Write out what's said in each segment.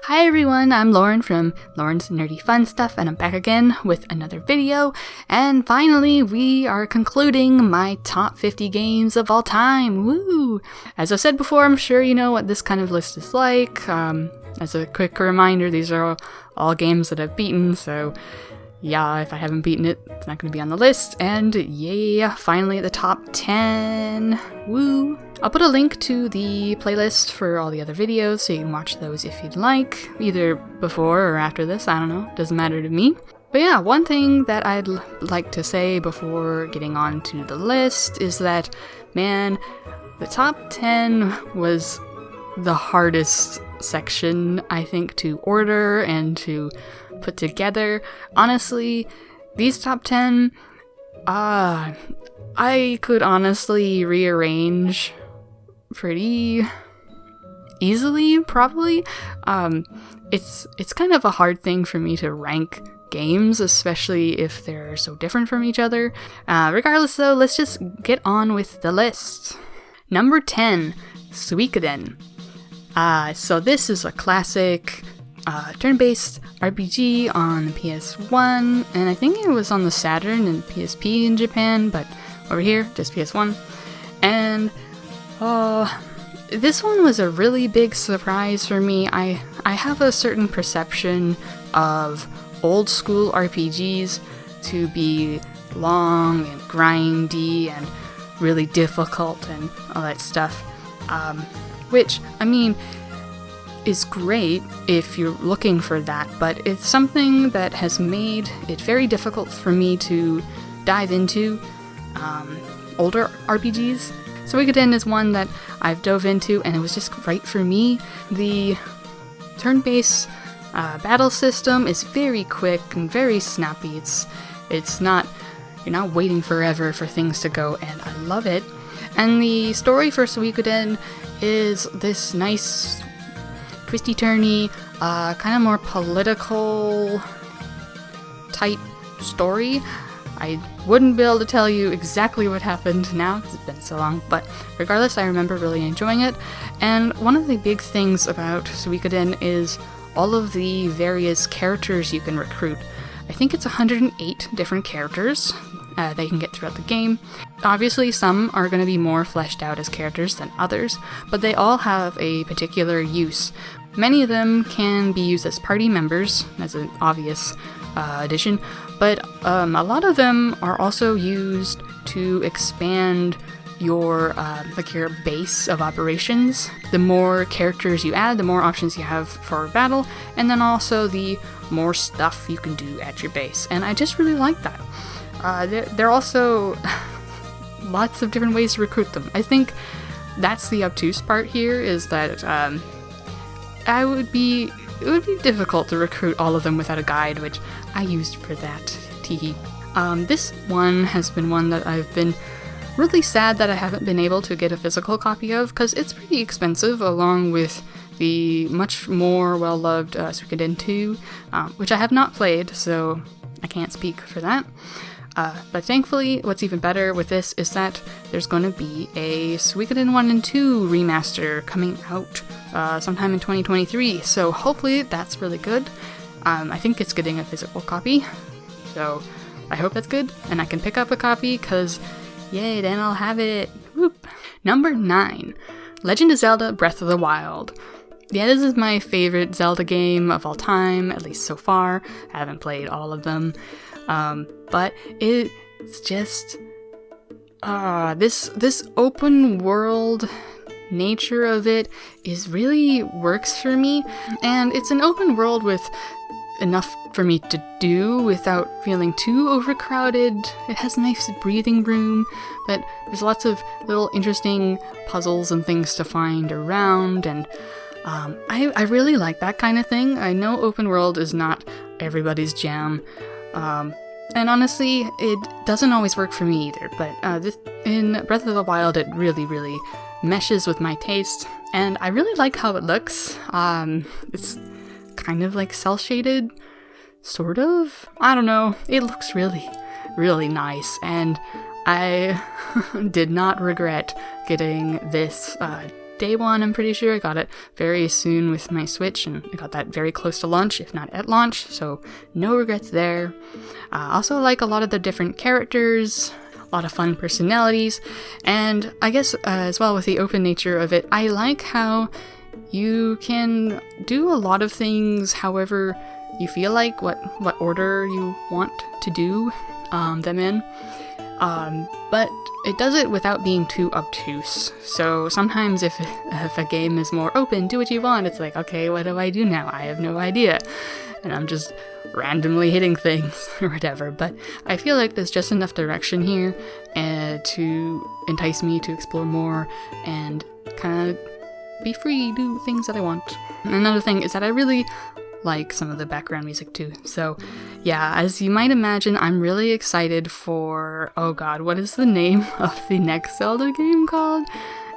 Hi everyone, I'm Lauren from Lauren's Nerdy Fun Stuff, and I'm back again with another video. And finally, we are concluding my top 50 games of all time. Woo! As I said before, I'm sure you know what this kind of list is like. As a quick reminder, these are all games that I've beaten, so yeah, if I haven't beaten it, it's not going to be on the list. And yeah, finally at the top 10. Woo! I'll put a link to the playlist for all the other videos so you can watch those if you'd like, either before or after this, I don't know, doesn't matter to me. But yeah, one thing that I'd like to say before getting on to the list is that, man, the top 10 was the hardest section, I think, to order and to put together. Honestly, these top 10, I could honestly rearrange pretty easily, probably. It's kind of a hard thing for me to rank games, especially if they're so different from each other. Regardless though, let's just get on with the list. Number 10, Suikoden. So this is a classic turn-based RPG on the PS1, and I think it was on the Saturn and PSP in Japan, but over here, just PS1. And this one was a really big surprise for me. I have a certain perception of old school RPGs to be long and grindy and really difficult and all that stuff, which, I mean, is great if you're looking for that, but it's something that has made it very difficult for me to dive into older RPGs. Suikoden is one that I've dove into, and it was just right for me. The turn-based battle system is very quick and very snappy. It's not, you're not waiting forever for things to go, and I love it. And the story for Suikoden is this nice twisty-turny, kind of more political type story. I wouldn't be able to tell you exactly what happened now because it's been so long, but regardless, I remember really enjoying it. And one of the big things about Suikoden is all of the various characters you can recruit. I think it's 108 different characters that you can get throughout the game. Obviously, some are going to be more fleshed out as characters than others, but they all have a particular use. Many of them can be used as party members, as an obvious addition, but a lot of them are also used to expand your your base of operations. The more characters you add, the more options you have for battle, and then also the more stuff you can do at your base. And I just really like that. There are also lots of different ways to recruit them. I think that's the obtuse part here, is that it would be difficult to recruit all of them without a guide, which I used for that. Teehee. This one has been one that I've been really sad that I haven't been able to get a physical copy of, because it's pretty expensive, along with the much more well-loved Suikoden 2, which I have not played, so I can't speak for that. But thankfully, what's even better with this is that there's going to be a Suikoden 1 and 2 remaster coming out sometime in 2023, so hopefully that's really good. I think it's getting a physical copy, so I hope that's good, and I can pick up a copy, because yay, then I'll have it. Whoop. Number 9, Legend of Zelda Breath of the Wild. Yeah, this is my favorite Zelda game of all time, at least so far. I haven't played all of them. But it's just, this open world nature of it really works for me, and it's an open world with enough for me to do without feeling too overcrowded. It has a nice breathing room, but there's lots of little interesting puzzles and things to find around, and I really like that kind of thing. I know open world is not everybody's jam, and honestly, it doesn't always work for me either, but in Breath of the Wild, it really meshes with my taste, and I really like how it looks. It's kind of like cel-shaded, sort of? I don't know. It looks really nice, and I did not regret getting this day one, I'm pretty sure. I got it very soon with my Switch, and I got that very close to launch, if not at launch, so no regrets there. Also like a lot of the different characters, a lot of fun personalities, and I guess as well with the open nature of it, I like how you can do a lot of things however you feel like, what order you want to do them in. But it does it without being too obtuse. So sometimes if a game is more open, do what you want, it's like, okay, what do I do now? I have no idea. And I'm just randomly hitting things or whatever. But I feel like there's just enough direction here to entice me to explore more and kind of be free, do things that I want. And another thing is that I really like some of the background music too. So yeah, as you might imagine, I'm really excited for, oh god, what is the name of the next Zelda game called?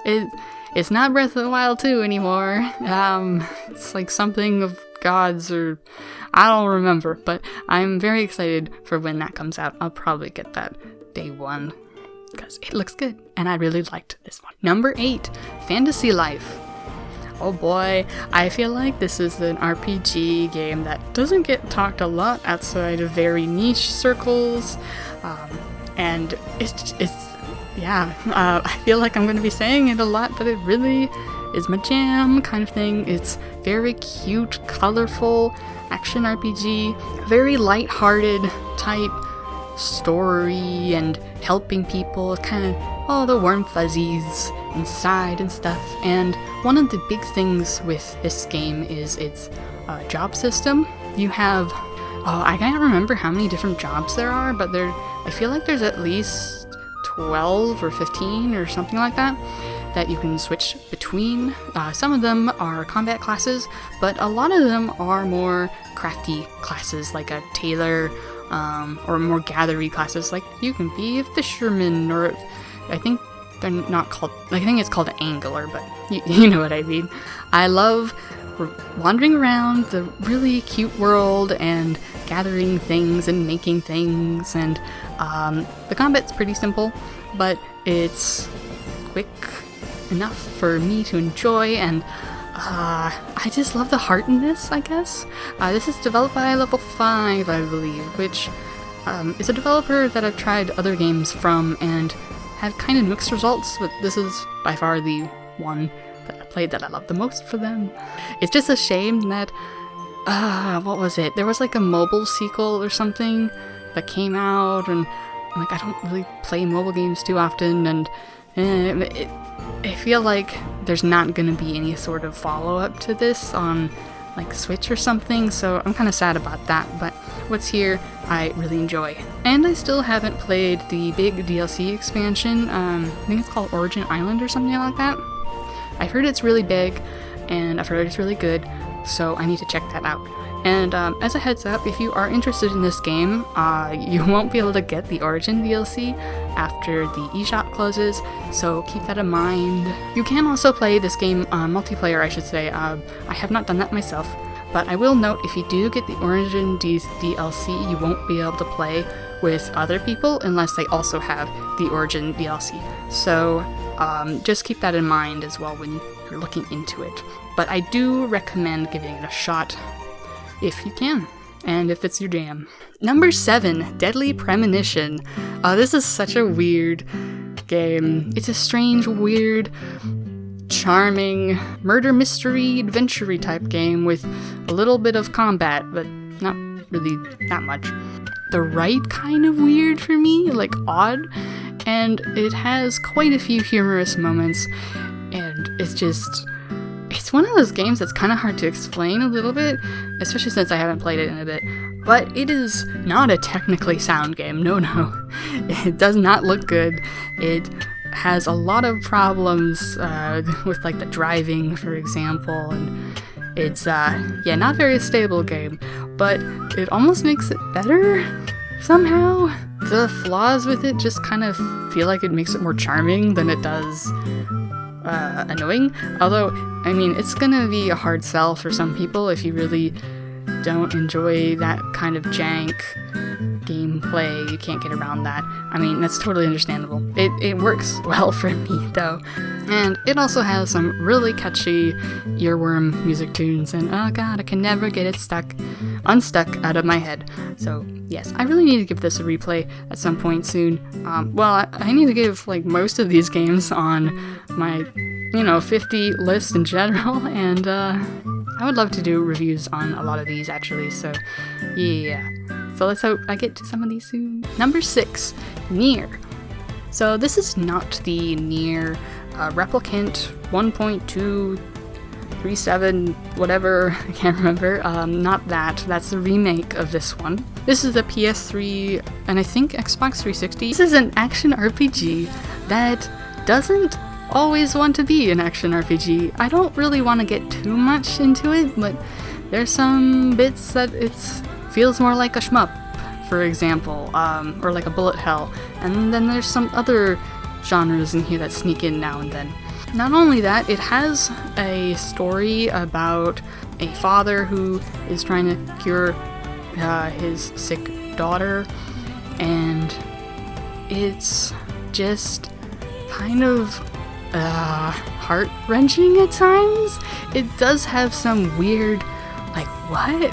It's not Breath of the Wild 2 anymore. It's like something of gods, or I don't remember, but I'm very excited for when that comes out. I'll probably get that day one because it looks good and I really liked this one. Number 8, Fantasy Life. Oh boy, I feel like this is an RPG game that doesn't get talked a lot outside of very niche circles, and I feel like I'm going to be saying it a lot, but it really is my jam kind of thing. It's very cute, colorful action RPG, very light-hearted type story and helping people, kind of all the warm fuzzies inside and stuff. And one of the big things with this game is its job system. You have, I can't remember how many different jobs there are, but I feel like there's at least 12 or 15 or something like that you can switch between. Some of them are combat classes, but a lot of them are more crafty classes, like a tailor, or more gathery classes, like you can be a fisherman, or I think they're not called, I think it's called an angler, but you know what I mean. I love wandering around the really cute world and gathering things and making things, and the combat's pretty simple, but it's quick enough for me to enjoy, and I just love the heart in this, I guess. This is developed by Level 5, I believe, which is a developer that I've tried other games from and had kind of mixed results, but this is by far the one that I played that I love the most for them. It's just a shame that, what was it? There was like a mobile sequel or something that came out, and like I don't really play mobile games too often, and I feel like there's not gonna be any sort of follow-up to this on like Switch or something, so I'm kind of sad about that, but what's here I really enjoy. And I still haven't played the big DLC expansion. I think it's called Origin Island or something like that. I've heard it's really big, and I've heard it's really good, so I need to check that out. And as a heads up, if you are interested in this game, you won't be able to get the Origin DLC after the eShop closes, so keep that in mind. You can also play this game multiplayer, I should say. I have not done that myself, but I will note if you do get the Origin DLC, you won't be able to play with other people unless they also have the Origin DLC. So just keep that in mind as well when you're looking into it. But I do recommend giving it a shot if you can, and if it's your jam. Number 7, Deadly Premonition. This is such a weird game. It's a strange, weird, charming, murder mystery, adventure-y type game with a little bit of combat, but not really that much. The right kind of weird for me, like odd, and it has quite a few humorous moments, and it's one of those games that's kind of hard to explain a little bit, especially since I haven't played it in a bit. But it is not a technically sound game, no. It does not look good. It has a lot of problems with like the driving, for example, and it's not very stable game, but it almost makes it better somehow. The flaws with it just kind of feel like it makes it more charming than it does annoying. Although, I mean, it's gonna be a hard sell for some people if you really don't enjoy that kind of jank gameplay, you can't get around that. I mean, that's totally understandable. It works well for me, though. And it also has some really catchy earworm music tunes, and oh god, I can never get it unstuck out of my head. So yes, I really need to give this a replay at some point soon. I need to give like most of these games on my 50 list in general, and I would love to do reviews on a lot of these actually, so yeah. So let's hope I get to some of these soon. Number 6, Nier. So this is not the Nier Replicant 1.237 whatever, I can't remember, not that. That's the remake of this one. This is a PS3 and I think Xbox 360. This is an action RPG that doesn't always want to be an action RPG. I don't really want to get too much into it, but there's some bits that it feels more like a shmup, for example, or like a bullet hell, and then there's some other genres in here that sneak in now and then. Not only that, it has a story about a father who is trying to cure his sick daughter, and it's just kind of heart-wrenching at times. It does have some weird, like, what?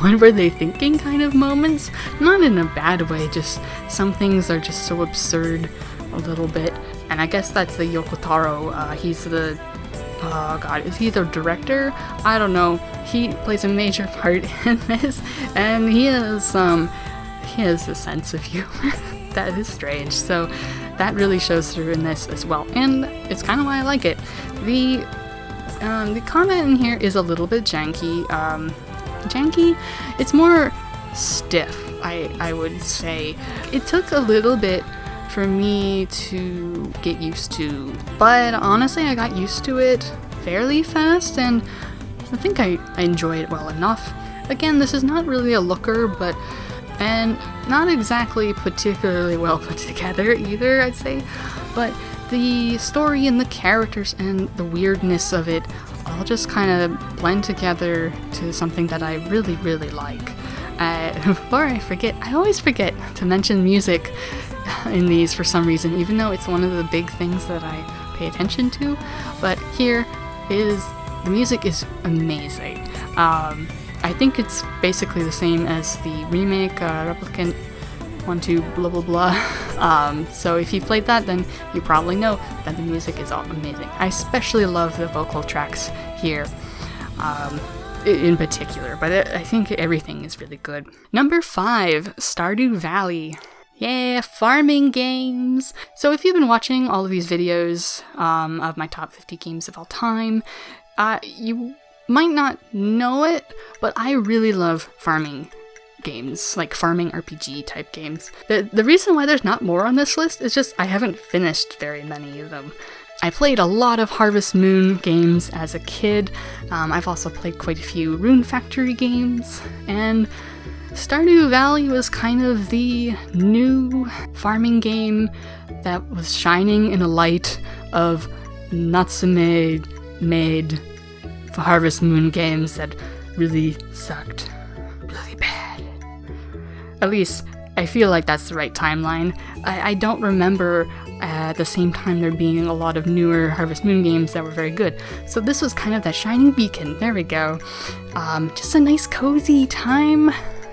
What were they thinking kind of moments? Not in a bad way, just some things are just so absurd a little bit. And I guess that's the Yoko Taro. He's the, is he the director? I don't know. He plays a major part in this, and he has a sense of humor that is strange. So that really shows through in this as well, and it's kind of why I like it. The combat in here is a little bit janky. It's more stiff, I would say. It took a little bit for me to get used to, but honestly I got used to it fairly fast, and I think I enjoy it well enough. Again, this is not really a looker, and not exactly particularly well put together either, I'd say, but the story and the characters and the weirdness of it all just kind of blend together to something that I really, really like. Before I forget, I always forget to mention music in these for some reason, even though it's one of the big things that I pay attention to, but here the music is amazing. I think it's basically the same as the remake, Replicant 1.2 blah blah blah. So if you played that, then you probably know that the music is all amazing. I especially love the vocal tracks here, in particular, but I think everything is really good. Number 5, Stardew Valley. Yeah, farming games. So if you've been watching all of these videos of my top 50 games of all time, you might not know it, but I really love farming games, like farming RPG type games. The reason why there's not more on this list is just I haven't finished very many of them. I played a lot of Harvest Moon games as a kid. I've also played quite a few Rune Factory games, and Stardew Valley was kind of the new farming game that was shining in a light of Natsume-made Harvest Moon games that really sucked. Really bad. At least, I feel like that's the right timeline. I don't remember at the same time there being a lot of newer Harvest Moon games that were very good. So this was kind of that shining beacon. There we go. Just a nice cozy time.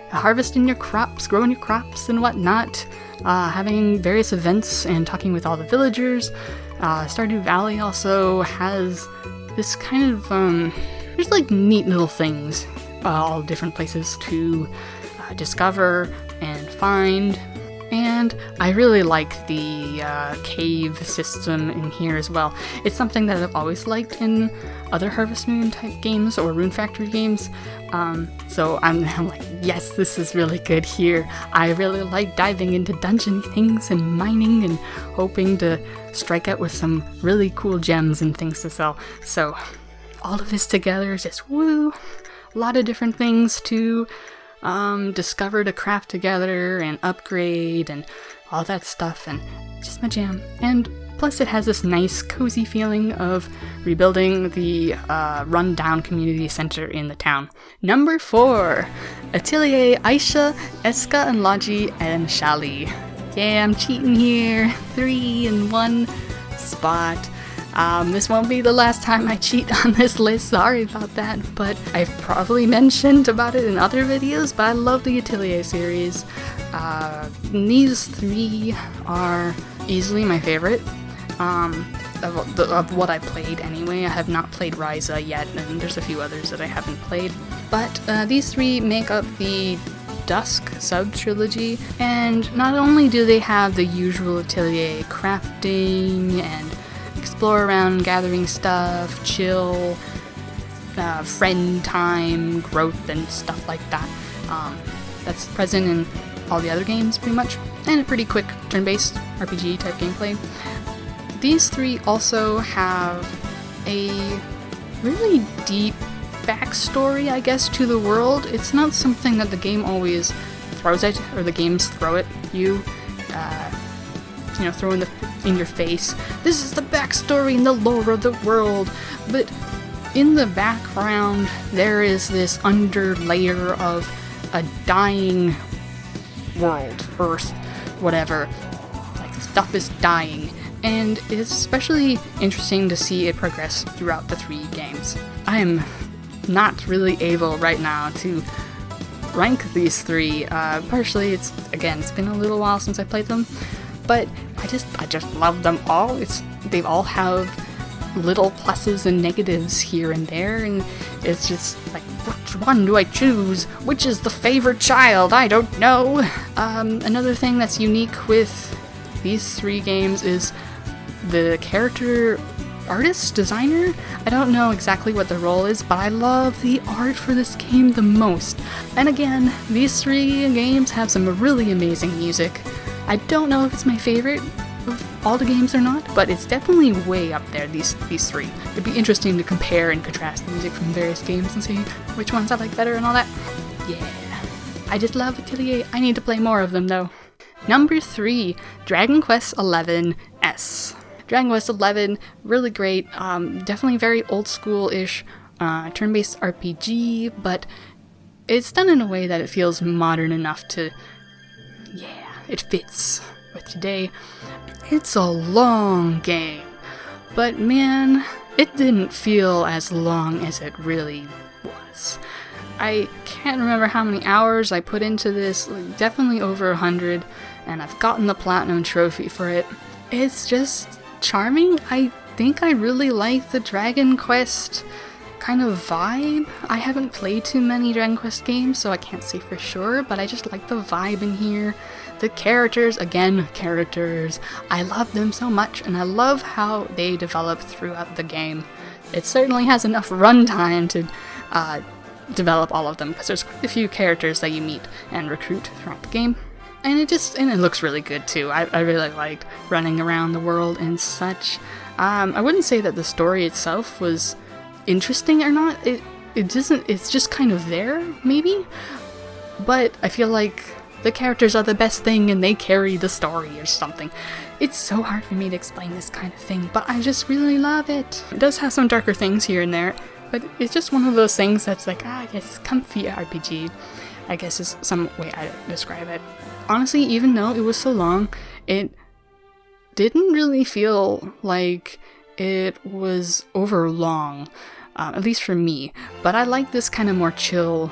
Harvesting your crops, growing your crops and whatnot. Having various events and talking with all the villagers. Stardew Valley also has this kind of, there's like neat little things, all different places to discover and find, and I really like the cave system in here as well. It's something that I've always liked in other Harvest Moon type games or Rune Factory games, so I'm like, yes, this is really good here. I really like diving into dungeony things and mining and hoping to strike out with some really cool gems and things to sell. So all of this together is just woo! A lot of different things to discover, to craft together and upgrade and all that stuff, and just my jam. And Plus, it has this nice, cozy feeling of rebuilding the run-down community center in the town. Number 4, Atelier Aisha, Eska, and Laji, and Shali. Yeah, I'm cheating here. 3 in 1 spot. This won't be the last time I cheat on this list, sorry about that, but I've probably mentioned about it in other videos, but I love the Atelier series. These 3 are easily my favorite. Of what I played anyway. I have not played Ryza yet, and there's a few others that I haven't played. But these 3 make up the Dusk sub-trilogy, and not only do they have the usual Atelier crafting and explore around gathering stuff, chill, friend time, growth, and stuff like that. That's present in all the other games, pretty much, and a pretty quick turn-based RPG type gameplay. These 3 also have a really deep backstory, I guess, to the world. It's not something that the game always throws at, or the games throw at you, throw in your face. This is the backstory and the lore of the world. But in the background, there is this underlayer of a dying world, Earth, whatever. Like, stuff is dying. And it's especially interesting to see it progress throughout the 3 games. I am not really able right now to rank these 3. Partially, it's been a little while since I played them, but I just love them all. They all have little pluses and negatives here and there, and it's just like, which one do I choose? Which is the favorite child? I don't know. Another thing that's unique with these 3 games is the character artist, designer? I don't know exactly what the role is, but I love the art for this game the most. And again, these 3 games have some really amazing music. I don't know if it's my favorite of all the games or not, but it's definitely way up there, these 3. It'd be interesting to compare and contrast the music from various games and see which ones I like better and all that. Yeah. I just love Atelier. I need to play more of them though. Number 3, Dragon Quest XI S. Dragon Quest XI, really great, definitely very old school-ish turn-based RPG, but it's done in a way that it feels modern enough to, it fits with today. It's a long game, but man, it didn't feel as long as it really was. I can't remember how many hours I put into this, definitely over 100, and I've gotten the Platinum Trophy for it. It's just charming. I think I really like the Dragon Quest kind of vibe. I haven't played too many Dragon Quest games, so I can't say for sure, but I just like the vibe in here. The characters, again, characters. I love them so much, and I love how they develop throughout the game. It certainly has enough runtime to develop all of them, because there's quite a few characters that you meet and recruit throughout the game. And it looks really good too. I really liked running around the world and such. I wouldn't say that the story itself was interesting or not. It's just kind of there, maybe? But I feel like the characters are the best thing and they carry the story or something. It's so hard for me to explain this kind of thing, but I just really love it. It does have some darker things here and there, but it's just one of those things that's like, I guess comfy RPG, I guess is some way I describe it. Honestly, even though it was so long, it didn't really feel like it was over long, at least for me. But I like this kind of more chill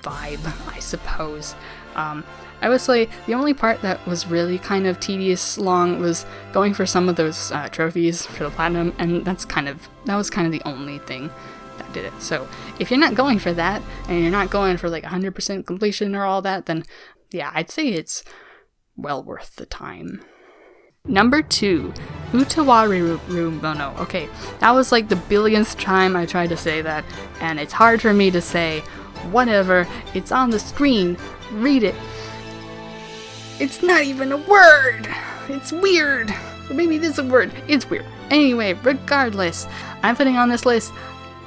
vibe, I suppose. I would say the only part that was really kind of tedious long was going for some of those trophies for the platinum, and that was kind of the only thing that did it. So if you're not going for that, and you're not going for like 100% completion or all that, then yeah, I'd say it's well worth the time. Number 2, Utawareru Mono. Okay, that was like the billionth time I tried to say that, and it's hard for me to say. Whatever, it's on the screen. Read it. It's not even a word. It's weird. Or maybe it is a word. It's weird. Anyway, regardless, I'm putting on this list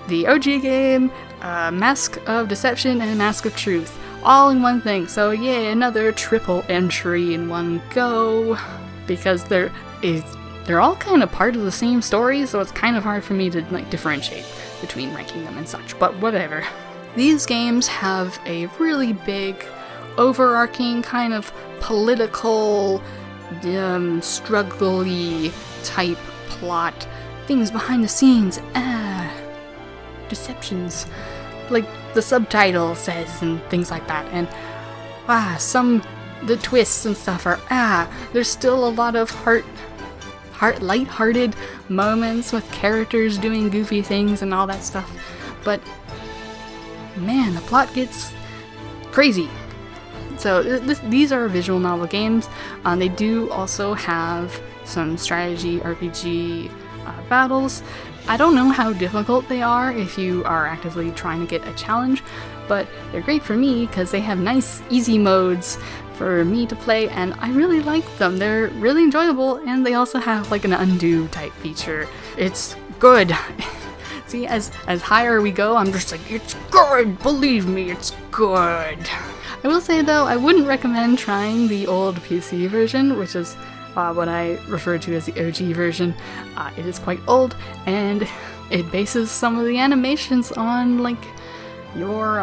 the OG game, Mask of Deception, and Mask of Truth. All in one thing. So yeah, another triple entry in one go. Because there is they're all kind of part of the same story, so it's kind of hard for me to like differentiate between ranking them and such, but whatever. These games have a really big, overarching kind of political, struggle-y type plot, things behind the scenes, deceptions, like the subtitle says, and things like that, and the twists and stuff are, there's still a lot of light-hearted moments with characters doing goofy things and all that stuff, but man, the plot gets crazy. So these are visual novel games. They do also have some strategy RPG battles. I don't know how difficult they are if you are actively trying to get a challenge, but they're great for me because they have nice, easy modes for me to play, and I really like them. They're really enjoyable, and they also have like an undo type feature. It's good. See, as higher we go, I'm just like, it's good! Believe me, it's good! I will say though, I wouldn't recommend trying the old PC version, which is what I refer to as the OG version. It is quite old, and it bases some of the animations on like your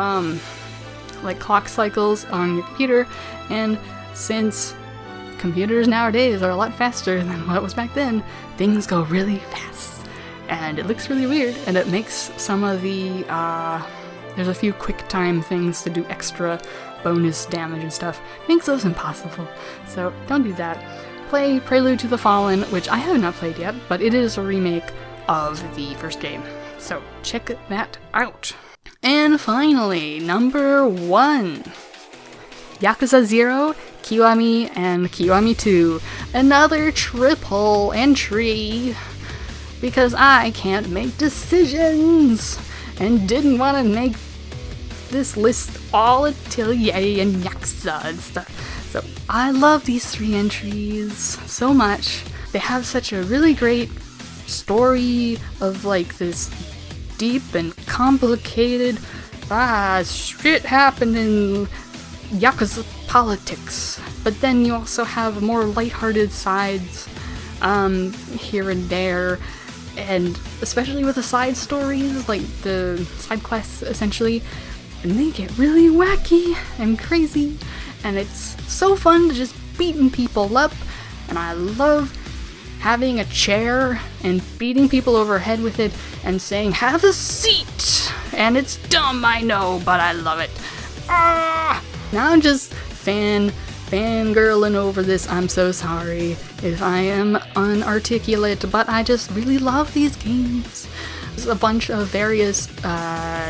like clock cycles on your computer, and since computers nowadays are a lot faster than what it was back then, things go really fast, and it looks really weird, and it makes some of the there's a few quick time things to do extra bonus damage and stuff, makes those impossible, so don't do that. Play Prelude to the Fallen, which I have not played yet, but it is a remake of the first game, so check that out. And finally, number 1, Yakuza 0, Kiwami, and Kiwami 2. Another triple entry, because I can't make decisions, and didn't want to make this list all Atelier and Yakuza and stuff. So I love these 3 entries so much. They have such a really great story of like this deep and complicated shit happened in Yakuza politics, but then you also have more lighthearted sides here and there, and especially with the side stories, like the side quests essentially, and they get really wacky and crazy, and it's so fun to just beating people up, and I love having a chair and beating people over the head with it and saying, "Have a seat!" And it's dumb, I know, but I love it. Now I'm just fangirling over this. I'm so sorry if I am unarticulate, but I just really love these games. There's a bunch of various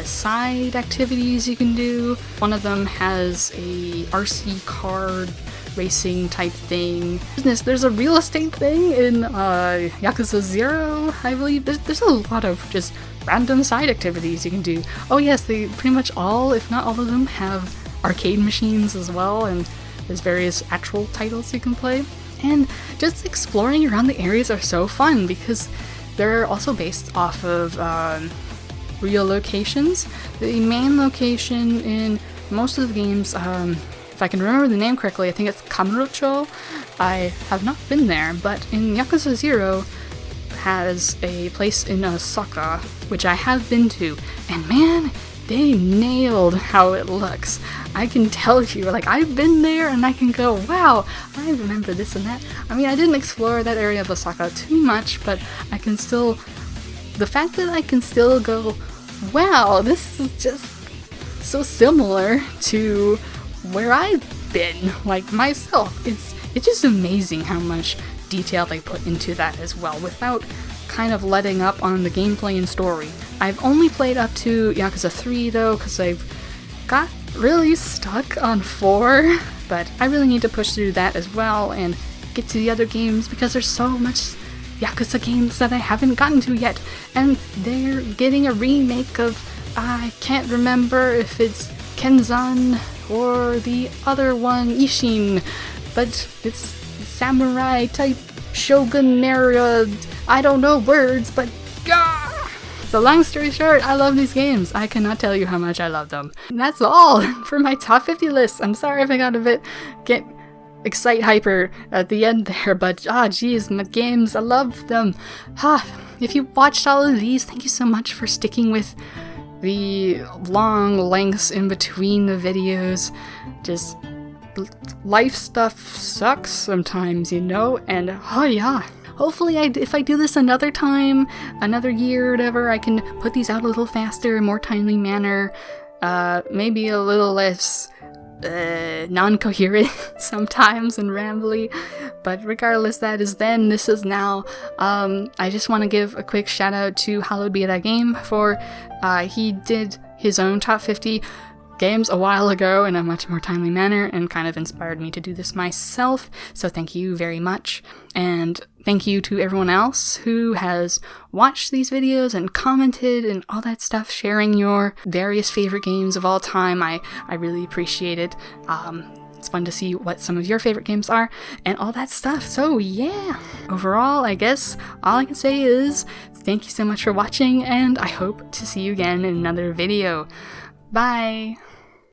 side activities you can do. One of them has a RC car racing type thing. There's a real estate thing in Yakuza 0, I believe. There's a lot of just random side activities you can do. Oh yes, they pretty much all, if not all of them, have arcade machines as well, and there's various actual titles you can play. And just exploring around the areas are so fun because they're also based off of real locations. The main location in most of the games, if I can remember the name correctly, I think it's Kamurocho. I have not been there, but in Yakuza 0 has a place in Osaka, which I have been to, and man, they nailed how it looks. I can tell you, like, I've been there and I can go, wow, I remember this and that. I mean, I didn't explore that area of Osaka too much, but I can still, the fact that I can still go, wow, this is just so similar to where I've been, like, myself. It's just amazing how much detail they put into that as well, without kind of letting up on the gameplay and story. I've only played up to Yakuza 3 though, because I've got really stuck on 4, but I really need to push through that as well and get to the other games because there's so much Yakuza games that I haven't gotten to yet, and they're getting a remake of, I can't remember if it's Kenzan or the other one, Ishin, but it's samurai type shogun era, I don't know words, but so long story short, I love these games. I cannot tell you how much I love them. And that's all for my top 50 list. I'm sorry if I got a bit Excite Hyper at the end there, but geez, my games, I love them. If you watched all of these, thank you so much for sticking with the long lengths in between the videos. Just life stuff sucks sometimes, and hopefully if I do this another time, another year or whatever, I can put these out a little faster, more timely manner, maybe a little less non-coherent sometimes and rambly, but regardless, that is then, this is now. I just want to give a quick shout out to Hallowed Be Thy Game for he did his own top 50 games a while ago in a much more timely manner and kind of inspired me to do this myself, so thank you very much. And thank you to everyone else who has watched these videos and commented and all that stuff, sharing your various favorite games of all time. I really appreciate it. It's fun to see what some of your favorite games are and all that stuff. So yeah, overall, I guess all I can say is thank you so much for watching, and I hope to see you again in another video. Bye!